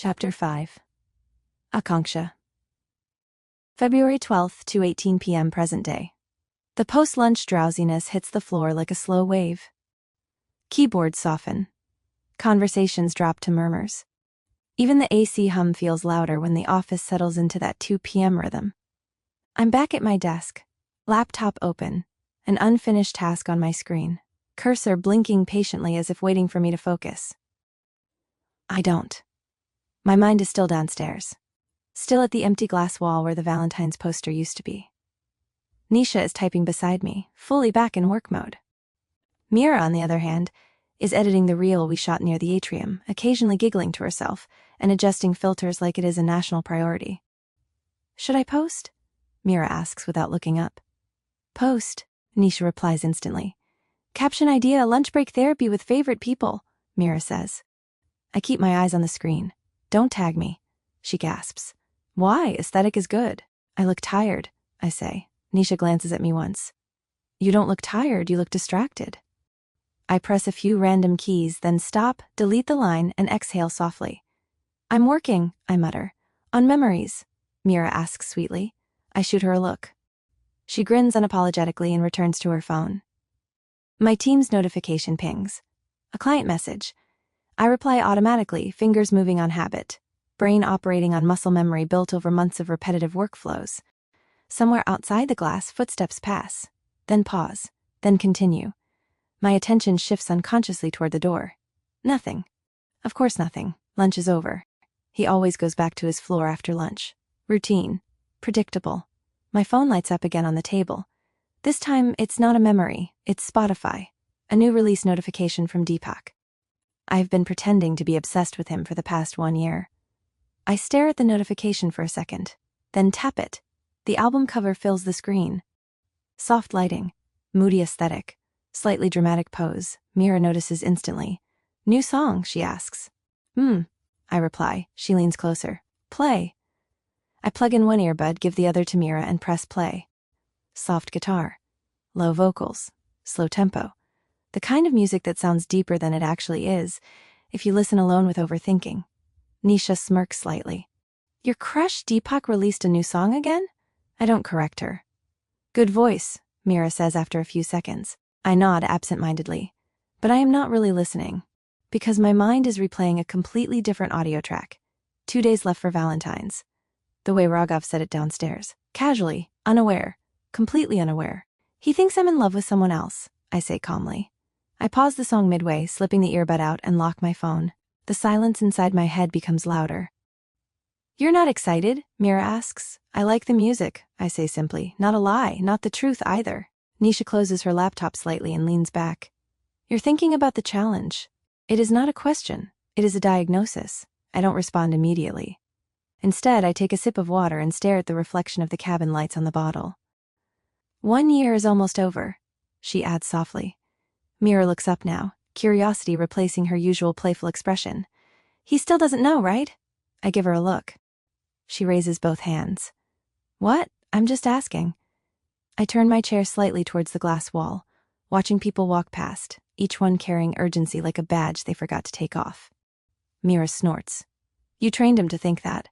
Chapter 5. AKANKSHA. February 12th to 18 p.m. present day. The post-lunch drowsiness hits the floor like a slow wave. Keyboards soften. Conversations drop to murmurs. Even the AC hum feels louder when the office settles into that 2 p.m. rhythm. I'm back at my desk, laptop open, an unfinished task on my screen, cursor blinking patiently as if waiting for me to focus. I don't. My mind is still downstairs, still at the empty glass wall where the Valentine's poster used to be. Nisha is typing beside me, fully back in work mode. Mira, on the other hand, is editing the reel we shot near the atrium, occasionally giggling to herself and adjusting filters like it is a national priority. Should I post? Mira asks without looking up. Post, Nisha replies instantly. Caption idea, lunch break therapy with favorite people, Mira says. I keep my eyes on the screen. Don't tag me, she gasps. Why? Aesthetic is good. I look tired, I say. Nisha glances at me once. You don't look tired, you look distracted. I press a few random keys, then stop, delete the line, and exhale softly. I'm working, I mutter. On memories, Mira asks sweetly. I shoot her a look. She grins unapologetically and returns to her phone. My team's notification pings. A client message. I reply automatically, fingers moving on habit, brain operating on muscle memory built over months of repetitive workflows. Somewhere outside the glass, footsteps pass, then pause, then continue. My attention shifts unconsciously toward the door. Nothing. Of course nothing. Lunch is over. He always goes back to his floor after lunch. Routine. Predictable. My phone lights up again on the table. This time, it's not a memory, it's Spotify. A new release notification from Deepak. I've been pretending to be obsessed with him for the past 1 year. I stare at the notification for a second, then tap it. The album cover fills the screen. Soft lighting, moody aesthetic, slightly dramatic pose. Mira notices instantly. New song, she asks. I reply. She leans closer. Play. I plug in one earbud, give the other to Mira, and press play. Soft guitar. Low vocals. Slow tempo. The kind of music that sounds deeper than it actually is, if you listen alone with overthinking. Nisha smirks slightly. Your crush Deepak released a new song again? I don't correct her. Good voice, Mira says after a few seconds. I nod absent-mindedly. But I am not really listening, because my mind is replaying a completely different audio track. 2 days left for Valentine's. The way Raghav said it downstairs. Casually, unaware, completely unaware. He thinks I'm in love with someone else, I say calmly. I pause the song midway, slipping the earbud out and lock my phone. The silence inside my head becomes louder. You're not excited? Mira asks. I like the music, I say simply. Not a lie, not the truth either. Nisha closes her laptop slightly and leans back. You're thinking about the challenge. It is not a question. It is a diagnosis. I don't respond immediately. Instead, I take a sip of water and stare at the reflection of the cabin lights on the bottle. 1 year is almost over, she adds softly. Mira looks up now, curiosity replacing her usual playful expression. He still doesn't know, right? I give her a look. She raises both hands. What? I'm just asking. I turn my chair slightly towards the glass wall, watching people walk past, each one carrying urgency like a badge they forgot to take off. Mira snorts. You trained him to think that.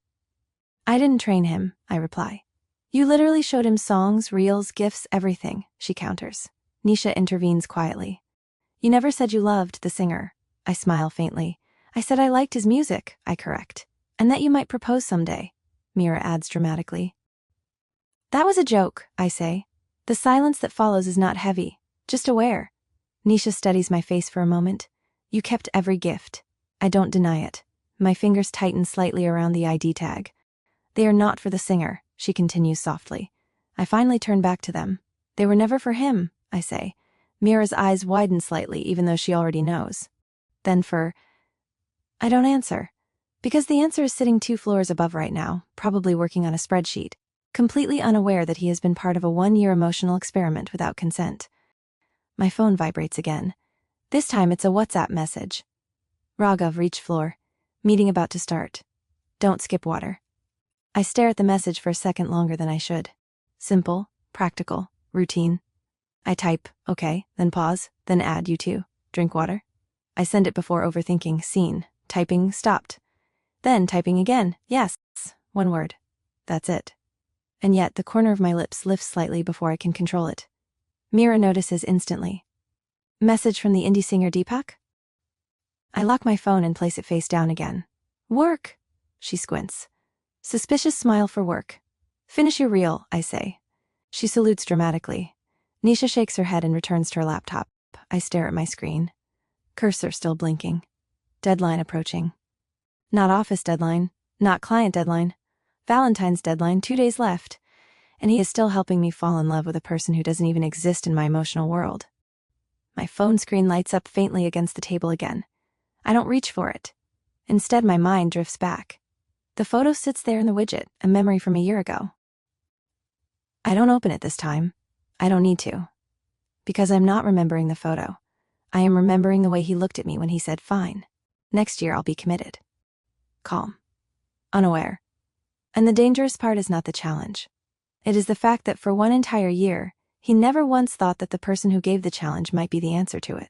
I didn't train him, I reply. You literally showed him songs, reels, gifts, everything, she counters. Nisha intervenes quietly. You never said you loved the singer. I smile faintly. I said I liked his music, I correct. And that you might propose someday, Mira adds dramatically. That was a joke, I say. The silence that follows is not heavy, just aware. Nisha studies my face for a moment. You kept every gift. I don't deny it. My fingers tighten slightly around the ID tag. They are not for the singer, she continues softly. I finally turn back to them. They were never for him, I say. Mira's eyes widen slightly, even though she already knows. Then I don't answer. Because the answer is sitting 2 floors above right now, probably working on a spreadsheet, completely unaware that he has been part of a 1-year emotional experiment without consent. My phone vibrates again. This time it's a WhatsApp message. Raghav, reach floor. Meeting about to start. Don't skip water. I stare at the message for a second longer than I should. Simple, practical, routine. I type, okay, then pause, then add, you too. Drink water. I send it before overthinking, seen, typing, stopped. Then typing again. Yes. One word. That's it. And yet the corner of my lips lifts slightly before I can control it. Mira notices instantly. Message from the indie singer Deepak? I lock my phone and place it face down again. Work. She squints. Suspicious smile for work. Finish your reel, I say. She salutes dramatically. Nisha shakes her head and returns to her laptop. I stare at my screen. Cursor still blinking. Deadline approaching. Not office deadline, not client deadline. Valentine's deadline, 2 days left. And he is still helping me fall in love with a person who doesn't even exist in my emotional world. My phone screen lights up faintly against the table again. I don't reach for it. Instead, my mind drifts back. The photo sits there in the widget, a memory from a year ago. I don't open it this time. I don't need to. Because I'm not remembering the photo. I am remembering the way he looked at me when he said, fine. Next year I'll be committed. Calm. Unaware. And the dangerous part is not the challenge. It is the fact that for one entire year, he never once thought that the person who gave the challenge might be the answer to it.